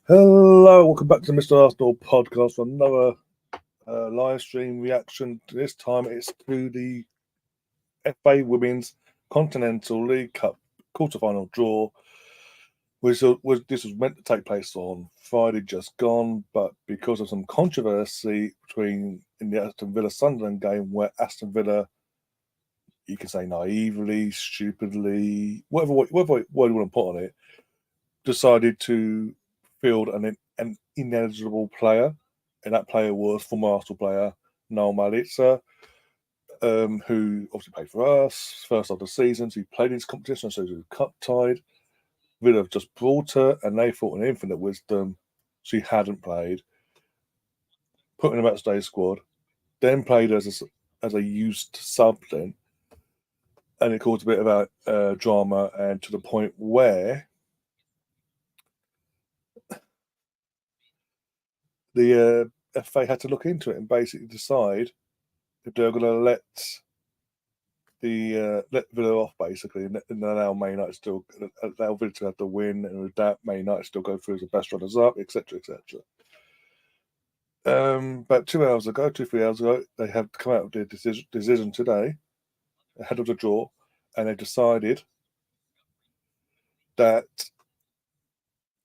Hello, welcome back to the Mr. Arsenal podcast for another live stream reaction. This time it's to the FA Women's Continental League Cup quarterfinal draw, which this was meant to take place on Friday just gone, but because of some controversy in the Aston Villa Sunderland game, where Aston Villa, you can say naively, stupidly, whatever word you want to put on it, decided to field an ineligible player, and that player was former Arsenal player Noel Malitza, who obviously played for us first of the season. So he played in his competition, so he was cup tied. Villa have just brought her, and they thought in infinite wisdom she hadn't played, put in the matchday squad, then played as a used sub then, and it caused a bit of drama, and to the point where the FA had to look into it and basically decide if they're going to let Villa off basically, and allow Man United still allow Villa to have the win, and with that Man United still go through as the best runners up, etc., etc. About 3 hours ago, they have come out with their decision today, ahead of the draw, and they decided that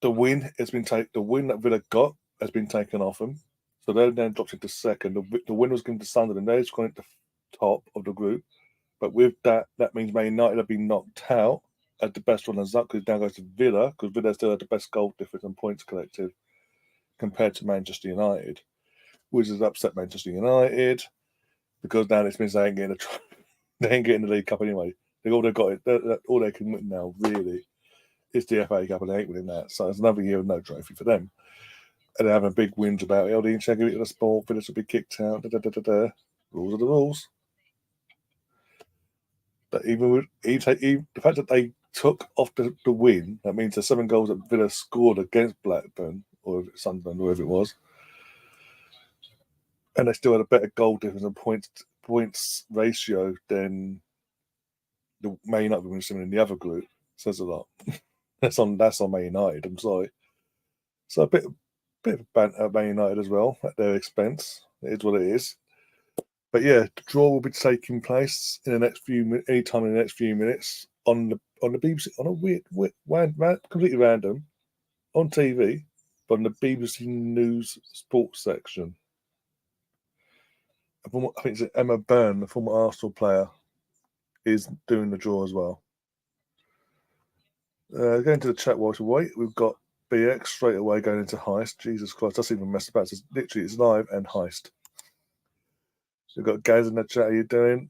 the win that Villa got has been taken off them. So they're then dropped into second. The win was given to Sunderland. They've gone into top of the group. But with that means Man United have been knocked out as the best runners up, because it now goes to Villa, because Villa still had the best goal difference and points collective compared to Manchester United, which has upset Manchester United, because now this means they ain't getting the League Cup anyway. All they've got, all they can win now really is the FA Cup, and they ain't winning that. So it's another year of no trophy for them. And they're having a big whinge about it. Oh, the integrity of the sport, Villa should be kicked out. Rules are the rules. But even with the fact that they took off the win, that means the 7 goals that Villa scored against Blackburn or Sunderland, whoever it was, and they still had a better goal difference and points ratio than the Man United women in the other group, says a lot. that's on Man United. I'm sorry. So a bit of banter at Man United as well at their expense. It is what it is. But yeah, the draw will be taking place in the next anytime in the next few minutes on the BBC, on a weird completely random, on TV, but on the BBC News Sports section. I think it's Emma Byrne, the former Arsenal player, is doing the draw as well. Going to the chat while we wait, we've got BX straight away going into Heist. Jesus Christ, that's even messed about. It's live and Heist. We've got Gaz in the chat. How you doing?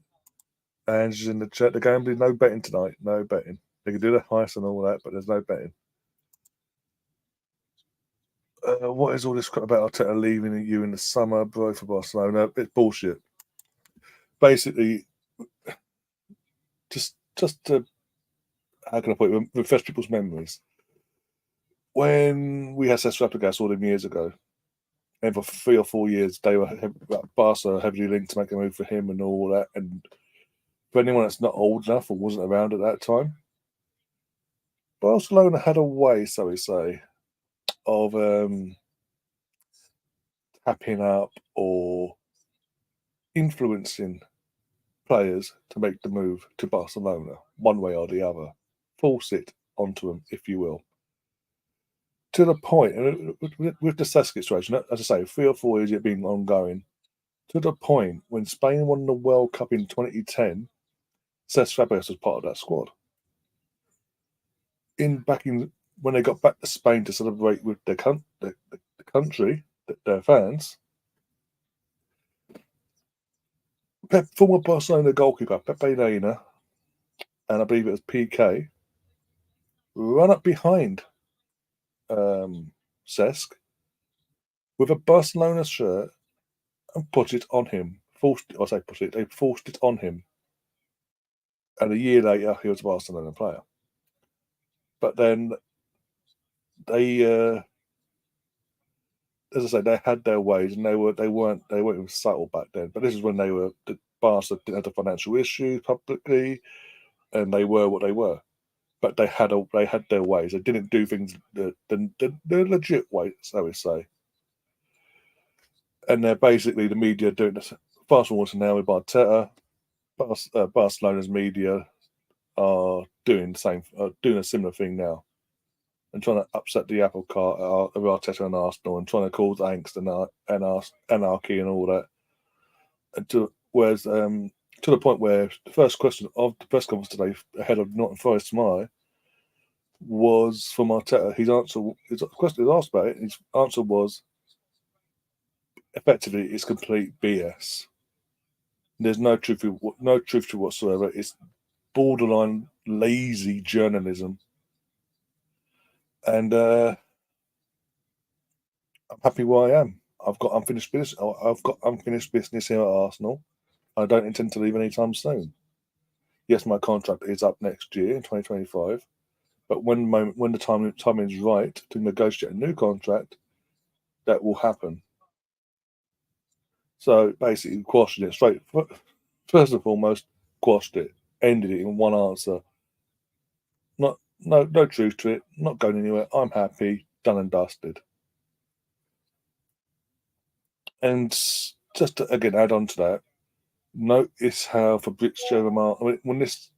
Ange's in the chat. They're going to be no betting tonight. No betting. They can do the Heist and all that, but there's no betting. What is all this crap about Arteta leaving you in the summer, bro, for Barcelona? It's bullshit. Basically, just to, how can I put it, refresh people's memories. When we had Cesc Fabregas all them years ago, and for 3 or 4 years, they were Barca heavily linked to make a move for him and all that. And for anyone that's not old enough or wasn't around at that time, Barcelona had a way, so we say, of tapping up or influencing players to make the move to Barcelona, one way or the other. Force it onto them, if you will. To the point, and with the Cesc situation, as I say, 3 or 4 years it being ongoing, to the point when Spain won the World Cup in 2010, Cesc Fabregas was part of that squad. When they got back to Spain to celebrate with the country, their fans, former Barcelona goalkeeper Pepe Reina, and I believe it was PK, run up behind Cesc with a Barcelona shirt and put it on him. They forced it on him. And a year later, he was a Barcelona player. But then they, as I say, they had their ways, and they weren't even subtle back then. But this is when the Barca didn't have the financial issues publicly, and they were what they were. but they had their ways. They didn't do things the legit way, so we say. And they're basically the media doing this. Fast forward to now with Arteta, Barcelona's media are doing the same, doing a similar thing now, and trying to upset the apple cart of Arteta and Arsenal, and trying to cause angst and anarchy and all that. Whereas to the point where the first question of the press conference today, ahead of Nottingham Forest tomorrow, was from Arteta. His question was asked about it. His answer was effectively it's complete BS. There's no truth to whatsoever. It's borderline lazy journalism, and I'm happy where I am. I've got unfinished business. I've got unfinished business here at Arsenal. I don't intend to leave anytime soon. Yes, my contract is up next year in 2025, but when the time is right to negotiate a new contract, that will happen. So basically, quashed it straight. First and foremost, quashed it. Ended it in one answer. No truth to it. Not going anywhere. I'm happy. Done and dusted. And just to again add on to that, notice how Fabrizio Romano, when this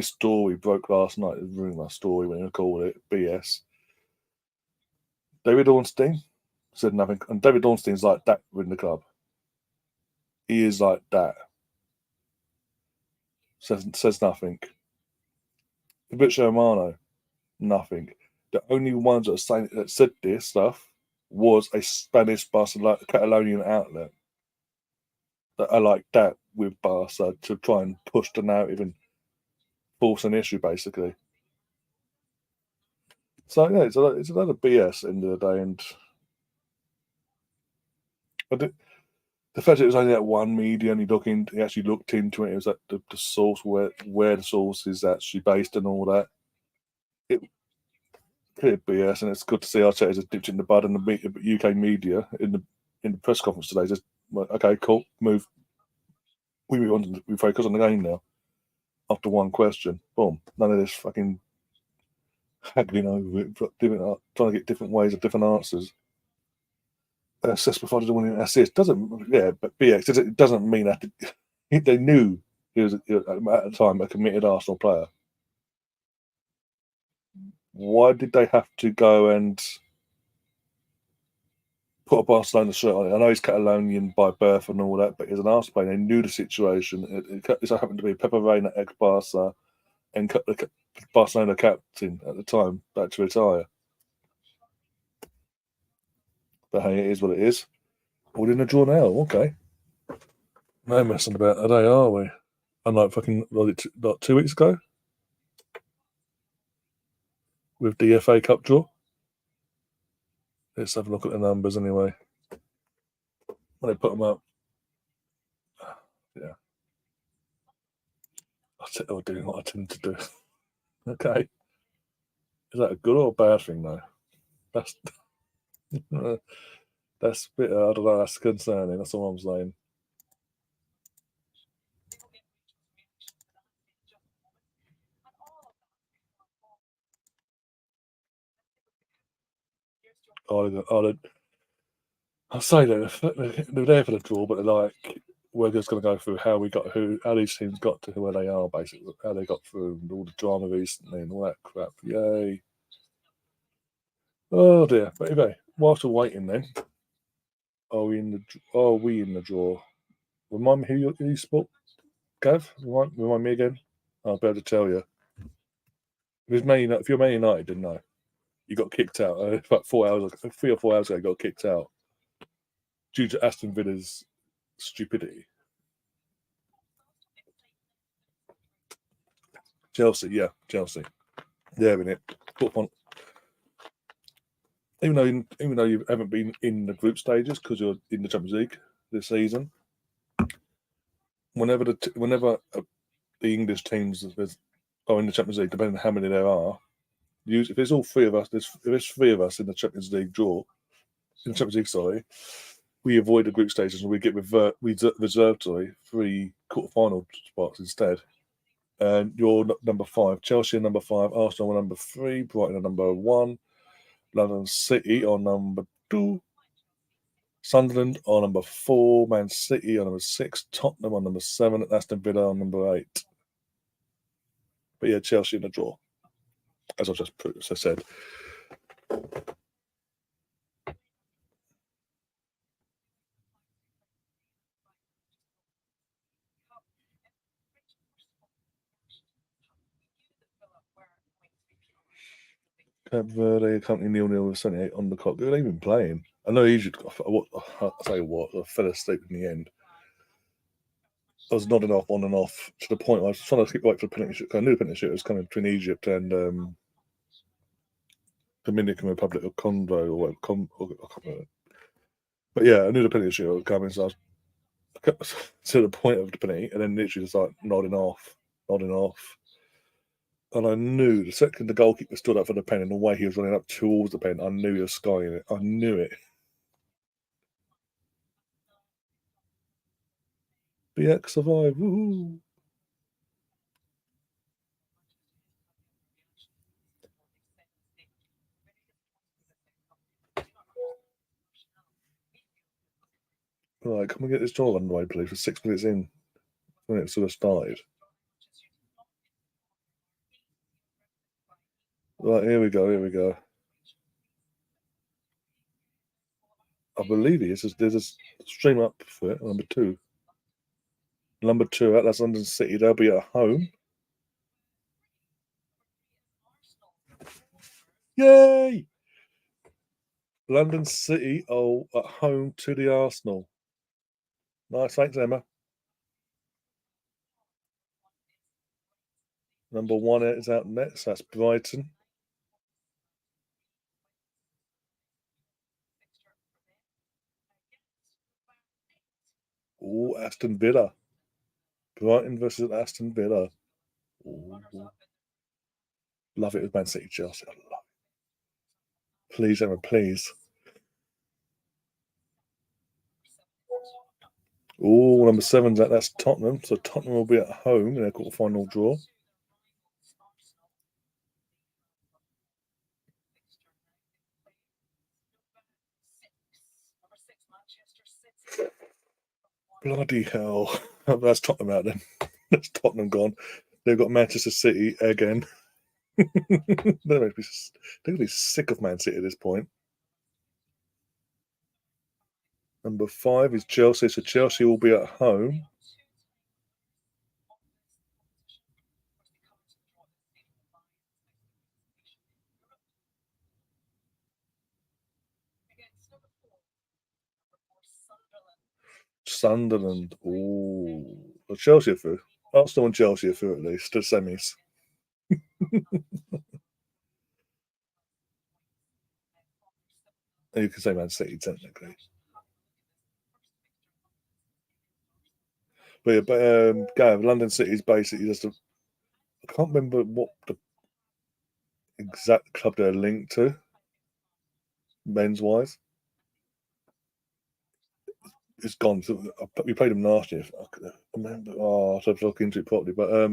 story broke last night, the rumor story, when you call it BS. David Ornstein said nothing, and David Ornstein's like that within the club. He is like that. Says nothing. Fabrizio Romano, nothing. The only ones that said this stuff was a Spanish Catalonian outlet that are like that with Barca to try and push the narrative and force an issue, basically. So yeah, it's another BS at the end of the day, and the fact that it was only that one media and he actually looked into it. It was like the source where the source is actually based and all that. It clear BS, and it's good to see Arteta just dipped in the bud, and the UK media in the press conference today just okay, cool, move. We focus on the game now. After one question, boom, none of this fucking haggling over it, trying to get different ways of different answers. Assist provided a winning assist doesn't, yeah, but BX it doesn't mean that they knew he was at the time a committed Arsenal player. Why did they have to go and put a Barcelona shirt on it? I know he's Catalonian by birth and all that, but he's an Arsenal player. They knew the situation. It so happened to be Pepe Reina, ex-Barca, and the Barcelona captain at the time, back to retire. But hey, it is what it is. All in a draw now, okay. No messing about today, are we? Unlike fucking like 2 weeks ago with the FA Cup draw. Let's have a look at the numbers anyway. When they put them up, yeah. I'll do what I tend to do. Okay. Is that a good or a bad thing though? That's that's a bit. I don't know. That's concerning. That's all I'm saying. I'll say that they're there for the draw, but they're like, we're just going to go through how these teams got to where they are, basically, how they got through, and all the drama recently and all that crap. Yay! Oh dear. But anyway, whilst we're waiting, then, are we in the draw? Remind me who you spot, Gav. Remind me again. I'll be able to tell you. If you're Man United, didn't know. You got kicked out about 3 or 4 hours ago. You got kicked out due to Aston Villa's stupidity. Chelsea, yeah, Chelsea. They're in it. Even though you haven't been in the group stages because you're in the Champions League this season, whenever the English teams are in the Champions League, depending on how many there are, if there's all three of us, if there's 3 of us in the Champions League draw, in the Champions League, sorry, we avoid the group stages and we get reserved 3 quarterfinal spots instead. And you're number 5. Chelsea are number 5. Arsenal are number 3. Brighton are number 1. London City are number 2. Sunderland are number 4. Man City are number 6. Tottenham are number 7. Aston Villa are number 8. But yeah, Chelsea in a draw, as I said. Cape Verde company 0-0 with 78 on the clock. Who are they even playing? I know Egypt. I'll tell you what, I fell asleep in the end. I was nodding off on and off to the point where I was trying to keep awake for the penalty shoot. I knew the penalty shoot was coming between Egypt and Dominican Republic of Congo or what? But yeah, I knew the penalty shoot was coming, so I was to the point of the penalty, and then literally just like nodding off. And I knew the second the goalkeeper stood up for the pen and the way he was running up towards the pen, I knew he was skying it. I knew it. BX survived. Woohoo! Right, can we get this draw underway, please? For 6 minutes in, when it sort of started. Right, here we go. I believe he is. There's a stream up for it. Number 2. Number 2 out. That's London City. They'll be at home. Yay! London City are at home to the Arsenal. Nice, thanks, Emma. Number 1 is out next. That's Brighton. Oh, Aston Villa. Brighton versus Aston Villa. Ooh. Love it with Man City, Chelsea. I love it. Please, Emma, please. Oh, number 7's out. That's Tottenham. So Tottenham will be at home in their quarter-final draw. Bloody hell. That's Tottenham out then. That's Tottenham gone. They've got Manchester City again. They're going to be sick of Man City at this point. Number 5 is Chelsea. So Chelsea will be at home. Sunderland. Oh, well, Chelsea are through. Arsenal and Chelsea are through at least to semis. You can say Man City technically. But Gav, London City is basically just I can't remember what the exact club they're linked to, men's wise. It's gone. So we played them last year. I can't remember. Oh, I have to look into it properly. But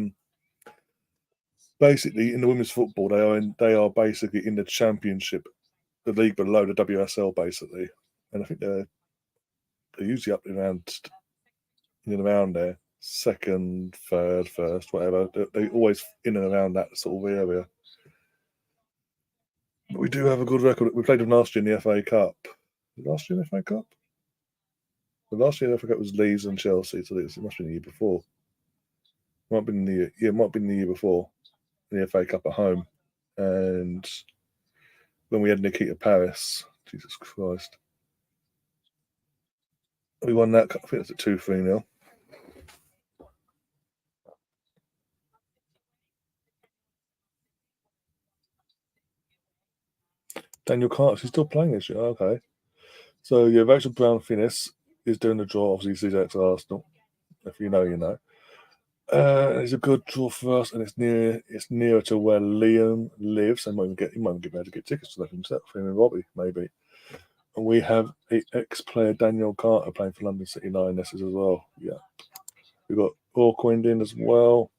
basically, in the women's football, they are basically in the championship, the league below the WSL, basically. And I think they're usually up around there, second, third, first, whatever. They're always in and around that sort of area. But we do have a good record. We played them last year in the FA Cup. Last year in the FA Cup? The last year in the FA Cup was Leeds and Chelsea, so it must have been the year before. Might have been the year, yeah, it might have been the year before in the FA Cup at home. And when we had Nikita Paris, Jesus Christ. We won that. I think it's at 2-3-0. Daniel Carter, he's still playing this year. Okay. So, yeah, Rachel Brown Finnis is doing the draw. Obviously, he's ex Arsenal. If you know, you know. It's a good draw for us, and it's nearer to where Liam lives. So he might be able to get tickets to that himself, him and Robbie, maybe. And we have an ex-player, Daniel Carter, playing for London City Lionesses as well. Yeah. We've got Orquind in as well.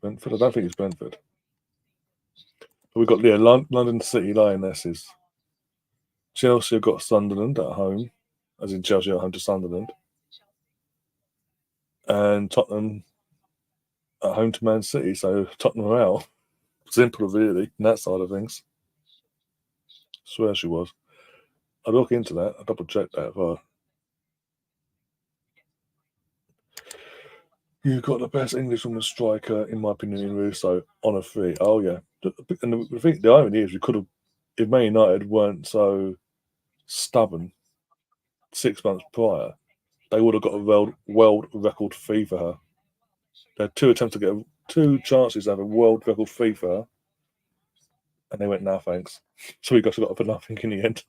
Brentford? I don't think it's Brentford. But we've got London City Lionesses. Chelsea have got Sunderland at home, as in Chelsea at home to Sunderland. And Tottenham at home to Man City. So Tottenham are out. Simple, really, on that side of things. Swear she was. I'd look into that. I'd double check that. You've got the best English woman striker, in my opinion, in Russo on a free. Oh, yeah. And the irony is, we could have, if Man United weren't so stubborn 6 months prior, they would have got a world record fee for her. They had two chances to have a world record fee for her, and they went, no, thanks. So we got up for nothing in the end.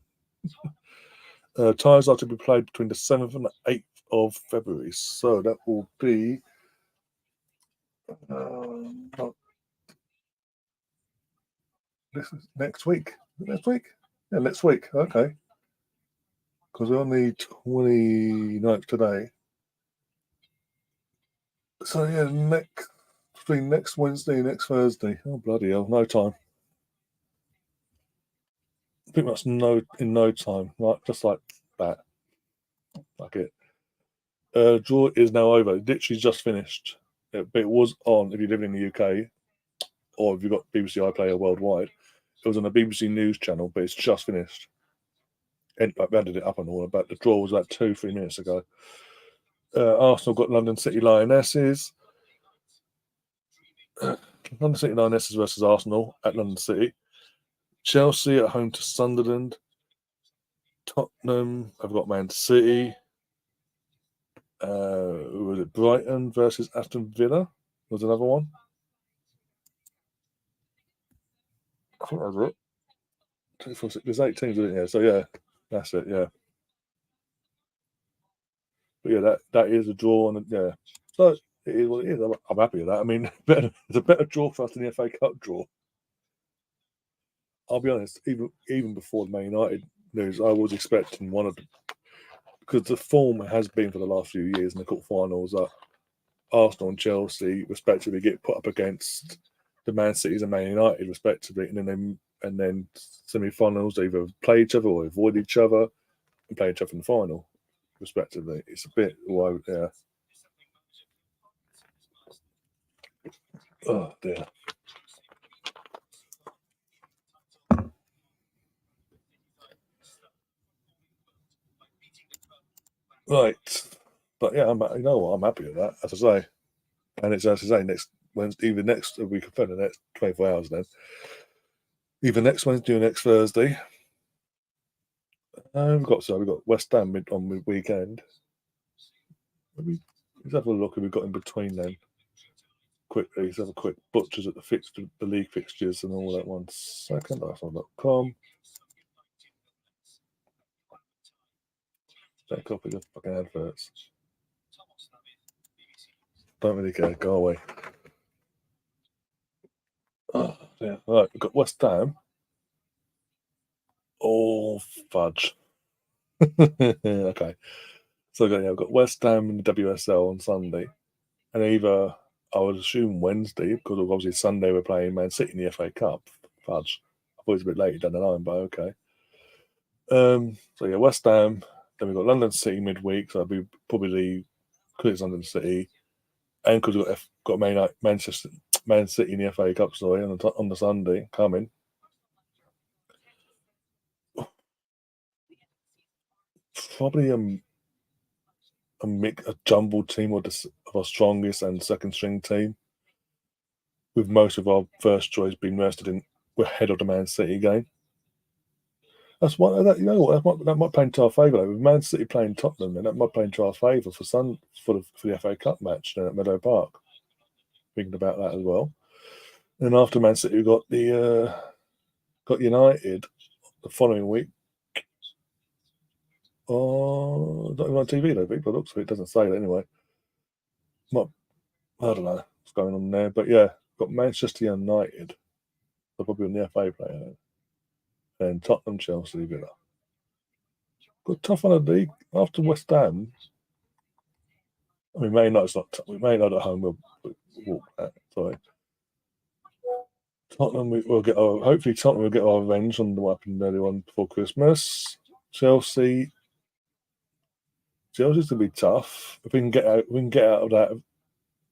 Ties are to be played between the 7th and the 8th of February. So that will be this is next week. Next week? Yeah, next week. Okay. Because we're on the 29th today. So yeah, between next Wednesday and next Thursday. Oh, bloody hell, no time. Pretty much in no time. Just like that. Like it. Draw is now over. It literally just finished. But it was on, if you live in the UK, or if you've got BBC iPlayer worldwide, it was on the BBC News channel, but it's just finished. And I've added it up and all, but the draw was like 2-3 minutes ago. Arsenal got London City Lionesses. London City Lionesses versus Arsenal at London City. Chelsea at home to Sunderland. Tottenham have got Man City. Was it Brighton versus Aston Villa? Was another one. I think that was it. 2, 4, 6, there's 8 teams, isn't there? So yeah, that's it. Yeah, but yeah, that is a draw, and yeah, so it is what it is. I'm happy with that. I mean, it's a better draw for us than the FA Cup draw. I'll be honest. Even before the Man United news, I was expecting one of the, because the form has been for the last few years in the cup finals that Arsenal and Chelsea respectively get put up against the Man Cities and Man United respectively, and then semi-finals they either play each other or avoid each other and play each other in the final respectively. It's a bit yeah. Oh dear. Right, but yeah, you know what? I'm happy with that, as I say, and it's as I say next Wednesday, either next we confirm the next 24 hours then, either next Wednesday or next Thursday. We've got West Ham on the weekend. Let's have a look. We've got in between then. Quickly, let's have a quick butchers at the league fixtures and all that. 1 second. Arsenal.com. That copy the fucking adverts. Don't really care. Go away. Oh, yeah. Right, we've got West Ham. Oh, fudge. Okay. So we've got West Ham in the WSL on Sunday. And either, I would assume Wednesday, because obviously Sunday we're playing Man City in the FA Cup. Fudge. I thought it was a bit later down the line, but okay. So yeah, West Ham. Then we've got London City midweek, so that'll be probably because it's London City, and because we've got Man City in the FA Cup, sorry, on the Sunday coming. Probably a jumbled team of our strongest and second string team, with most of our first choice being rested in. We're ahead of the Man City game. That's one. You know what? That might play into our favour. With Man City playing Tottenham, then that might play into our favour for the FA Cup match then at Meadow Park. Thinking about that as well. And after Man City, we got got United the following week. Oh, not even on TV though, but looks of it doesn't say that anyway. I don't know what's going on there, but yeah, got Manchester United. They're probably on the FA player. And Tottenham, Chelsea, Villa. Got tough on the league after West Ham. I mean, Man United's not. Man United at home will walk that. Sorry, Tottenham will get hopefully Tottenham will get our revenge on what happened earlier on before Christmas. Chelsea's gonna be tough. If we can get out, of that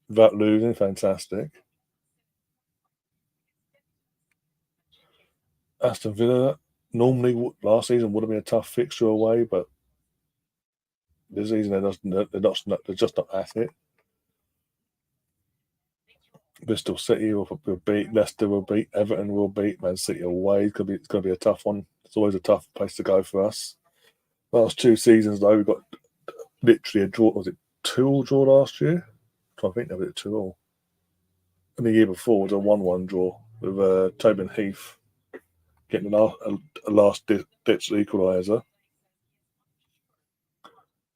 without losing. Fantastic. Aston Villa normally last season would have been a tough fixture away, but this season they're just not at it. Bristol City will beat Leicester, will beat Everton, will beat Man City away. It's gonna be a tough one. It's always a tough place to go for us. Last 2 seasons though, we got literally a draw. Was it 2-2 draw last year? I think that was it 2-2. And the year before was a 1-1 draw with Tobin Heath getting a last ditch equaliser,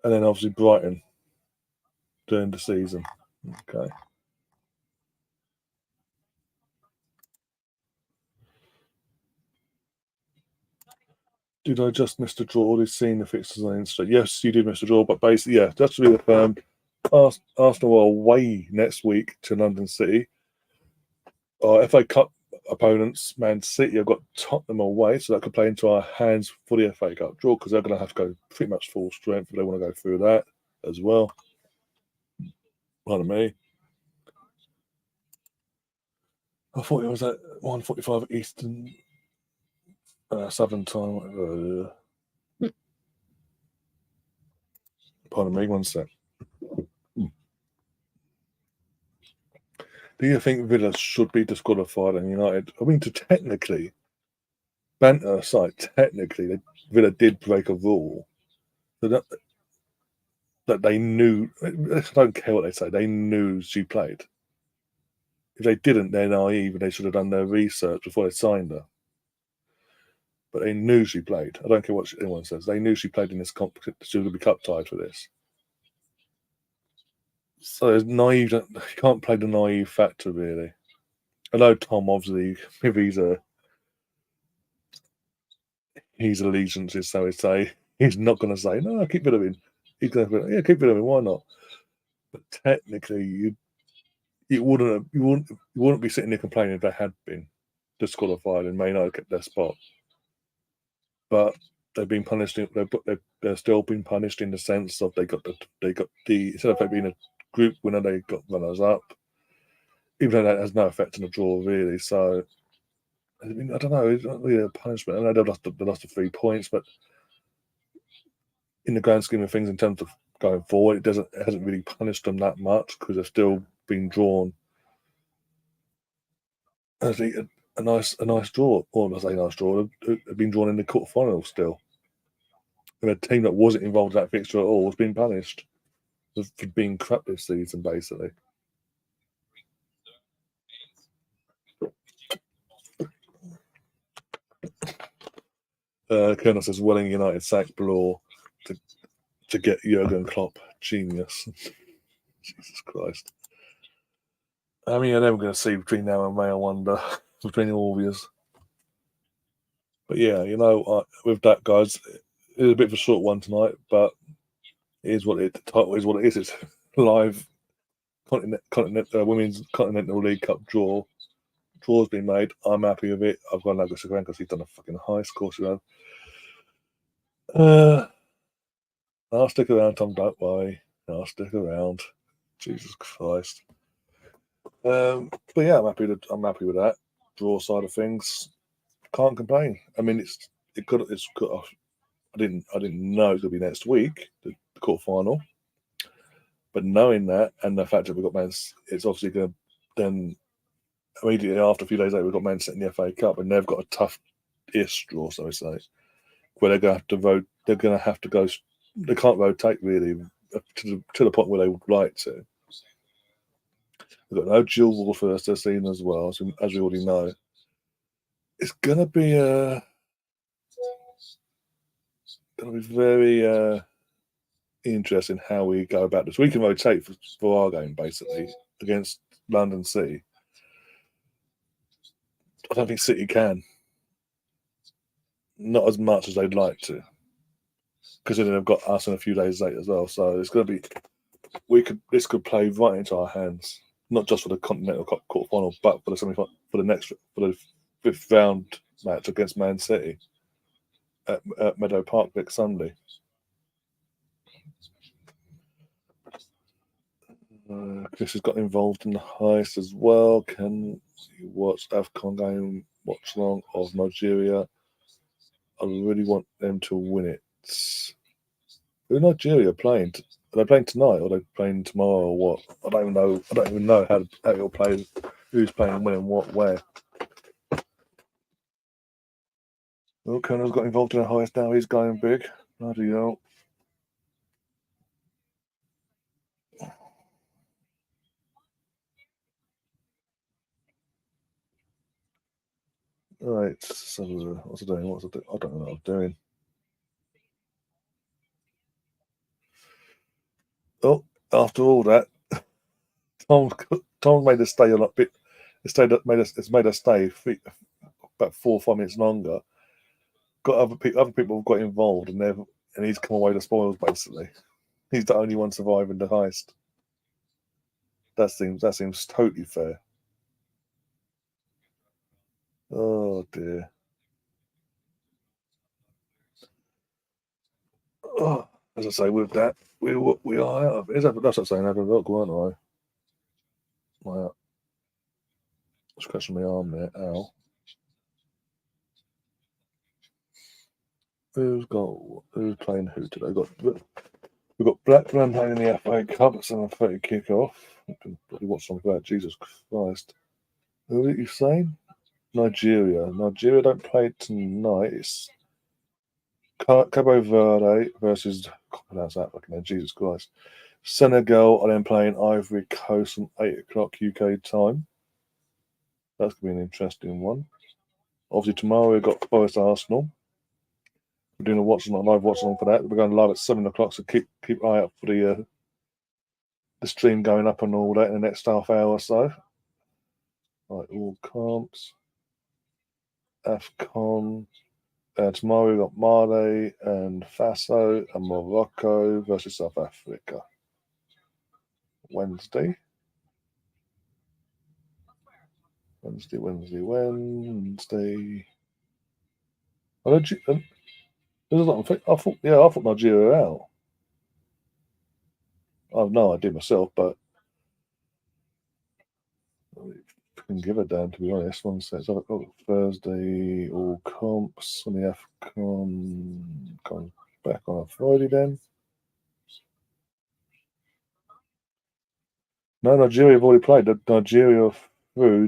and then obviously Brighton during the season. Okay. Did I just miss the draw? Already seen the fixtures on Insta. Yes, you did miss the draw, but basically, yeah, just to be confirmed, Arsenal are away next week to London City. Our FA Cup opponents, Man City, have got Tottenham away, so that could play into our hands for the FA Cup draw because they're going to have to go pretty much full strength if they want to go through that as well. Pardon me. I thought it was at 1:45 Eastern Southern time. Pardon me, one sec. Do you think Villa should be disqualified and United? I mean, technically, banter aside, technically, Villa did break a rule that they knew. I don't care what they say. They knew she played. If they didn't, they're naive and they should have done their research before they signed her. But they knew she played. I don't care what anyone says. They knew she played in this competition. She would be cup tied for this. So it's naive. You can't play the naive factor, really. I know Tom, obviously, if his allegiances, so he'd say, he's not going to say, no, keep Villa in. He's going to say, yeah, keep Villa in, why not? But technically, you wouldn't be sitting there complaining if they had been disqualified and may not have kept their spot. But they've been punished. They're still being punished in the sense of they got the instead of being a group winner, they got runners up. Even though that has no effect on the draw, really. So I mean, I don't know. It's not really a punishment. I know they lost the 3 points, but in the grand scheme of things, in terms of going forward, it hasn't really punished them that much because they've still been drawn. I think a nice draw, or I say nice draw. They've been drawn in the quarterfinals still. And a team that wasn't involved in that fixture at all was being punished for being crap this season, basically. Colonel says Welling United sacked Bloor to get Jurgen Klopp. Genius. Jesus Christ. How many of them we're going to see between now and May, I wonder, between all of us. But yeah, with that, guys, it was a bit of a short one tonight, but it is what the title is what it is. It's live Women's Continental League Cup draw. Draw's been made. I'm happy with it. I've got Nago Sagran because he's done a fucking high score. I'll stick around, Tom. Don't worry. I'll stick around. Jesus Christ. But yeah, I'm happy with that draw side of things. Can't complain. I mean, it's got. I didn't know it would be next week, the quarter final. But knowing that and the fact that we've got it's obviously going to then immediately after, a few days later, we've got Man City in the FA Cup, and they've got a tough-ish draw, so to say, where they're going to have to vote. They're going to have to go. They can't rotate really to the point where they would like to. We've got no dual warfare this season as well, as we already know. It's going to be very interesting how we go about this. We can rotate for our game basically against London City. I don't think City can. Not as much as they'd like to, because then they've got us in a few days later as well. So it's going to be. This could play right into our hands. not just for the Continental Cup quarter final, but for the for the fifth round match against Man City at Meadow Park next Sunday. Chris has got involved in the heist as well. Can you watch AFCON game watch along of Nigeria? I really want them to win it. Who Nigeria playing? Are they playing tonight or are they playing tomorrow or what? I don't even know. I don't even know how it'll play. Who's playing when and what where. Well, Colonel's got involved in a heist now. He's going big. Bloody hell. Right. So, what's I doing? I don't know what I'm doing. Oh, after all that, Tom's made us stay a lot bit. It's made us stay about 4 or 5 minutes longer. Got other people have got involved, and he's come away the spoils basically. He's the only one surviving the heist. That seems totally fair. Oh dear. Oh, as I say, with that, we are out of. That's what I'm saying. Have a look, weren't I? My scratching my arm there. Ow. Who's playing who today? We've got Blackburn playing in the FA Cup at 7:30 kick-off. I can bloody watch something about Jesus Christ. Who are you saying? Nigeria. Nigeria don't play tonight. It's Cabo Verde versus, I can't pronounce that fucking name, Jesus Christ. Senegal are then playing Ivory Coast at 8 o'clock UK time. That's going to be an interesting one. Obviously, tomorrow we've got Forest Arsenal. We're doing a live watch along for that. We're going live at 7 o'clock, so keep eye out for the stream going up and all that in the next half hour or so. Right, all comps. AFCON. Tomorrow we've got Mali and Faso and Morocco versus South Africa. Wednesday. I thought Nigeria were out. I have no idea myself, but I can give a damn, to be honest. One sec. So Thursday, all comps on the AFCON comes back on a Friday then. No, Nigeria have already played. Nigeria through.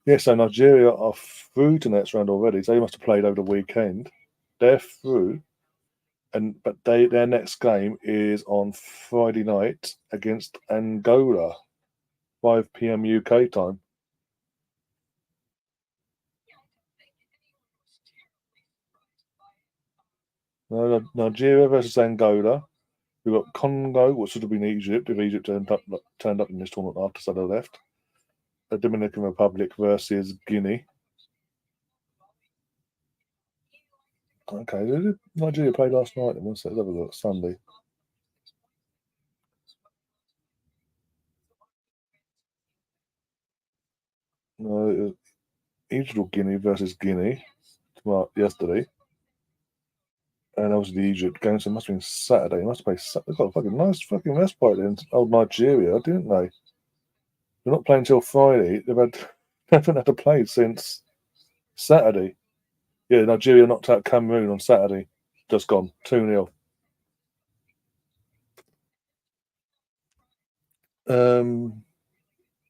Yeah, so Nigeria are through to next round already. So they must have played over the weekend. They're through. But their next game is on Friday night against Angola, 5 p.m. UK time. Nigeria versus Angola. We've got Congo, which should have been Egypt if Egypt turned up in this tournament after Salah left. The Dominican Republic versus Guinea. Okay, who did Nigeria play last night? Let's have a look. Sunday. No, it was Equatorial Guinea versus Guinea yesterday. And obviously the Egypt game, so it must have been Saturday. It must have played. They've got a fucking nice fucking respite in old Nigeria, didn't they? They're not playing till Friday. They haven't had to play since Saturday. Yeah, Nigeria knocked out Cameroon on Saturday. Just gone 2-0.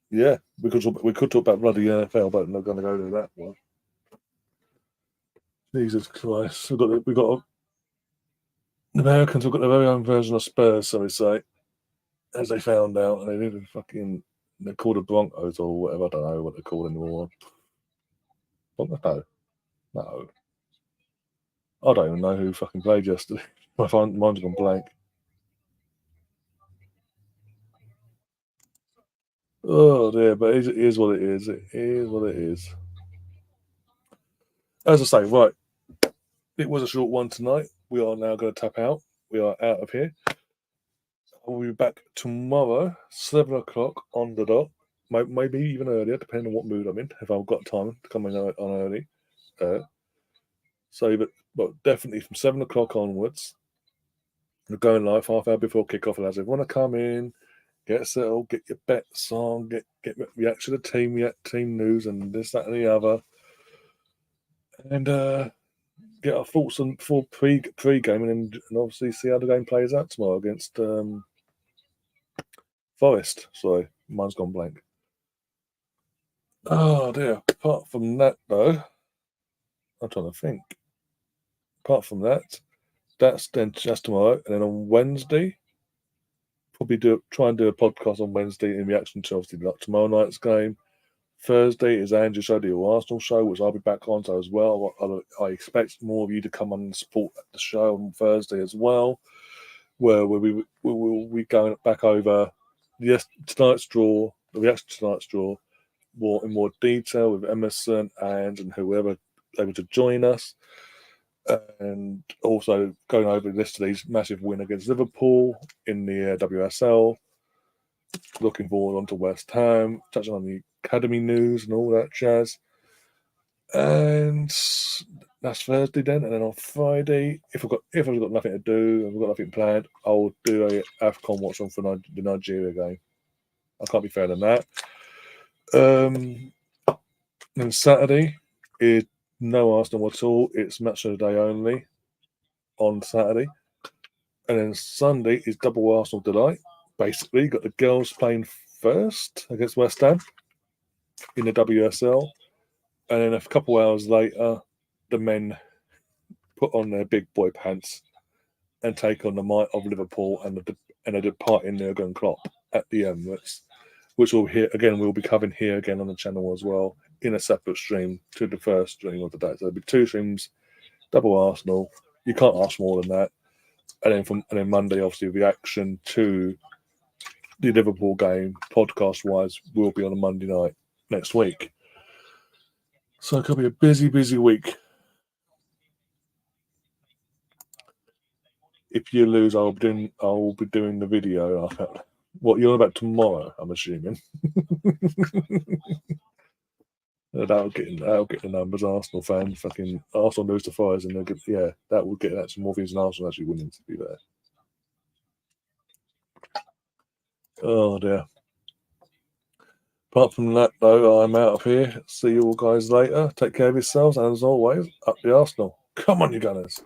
Yeah, we could talk about bloody NFL, but I'm not going to go to that one. Jesus Christ, we got the Americans have got their very own version of Spurs, so we say, as they found out, and they did they're called the Broncos or whatever. I don't know what they're called anymore. No, I don't even know who fucking played yesterday. Mine's gone blank. Oh dear, but it is what it is. It is what it is. As I say, right, it was a short one tonight. We are now going to tap out. We are out of here. I'll be back tomorrow, 7 o'clock on the dot. Maybe even earlier, depending on what mood I'm in. If I've got time to come in on early, but definitely from 7 o'clock onwards. We're going live half hour before kickoff. Allows everyone to come in, get settled, get your bets on, get reaction to team news and this, that, and the other, and get our thoughts on before pre-game, and obviously see how the game plays out tomorrow against Forest. Sorry, mine's gone blank. Oh dear. Apart from that, though, I'm trying to think. Apart from that, that's then just tomorrow, and then on Wednesday, probably try and do a podcast on Wednesday in reaction to obviously like tomorrow night's game. Thursday is Andrew's show, the Arsenal show, which I'll be back on to as well. I expect more of you to come on and support the show on Thursday as well, where we will be going back over tonight's draw, the reaction to tonight's draw, in more detail with Emerson and whoever able to join us, and also going over yesterday's massive win against Liverpool in the WSL. Looking forward on to West Ham, touching on the academy news and all that jazz. And that's Thursday then, and then on Friday, if I've got nothing to do, I've got nothing planned, I'll do a AFCON watch on for the Nigeria game. I can't be fairer than that. Then Saturday is no Arsenal at all. It's match of the day only on Saturday, and then Sunday is double Arsenal delight. Basically, got the girls playing first against West Ham in the WSL, and then a couple hours later, the men put on their big boy pants and take on the might of Liverpool and a departing Jurgen Klopp at the Emirates, which we'll be covering here again on the channel as well in a separate stream to the first stream of the day. So there'll be 2 streams, double Arsenal. You can't ask more than that. And then Monday, obviously, reaction to the Liverpool game, podcast wise, will be on a Monday night next week. So it could be a busy, busy week. If you lose, I'll be doing the video. What you're on about tomorrow? I'm assuming. That'll get the numbers. Arsenal fans, fucking Arsenal lose to Fires, and that will get some more views than Arsenal actually winning. To be there. Oh dear. Apart from that, though, I'm out of here. See you all guys later. Take care of yourselves, and as always, up the Arsenal. Come on, you Gunners.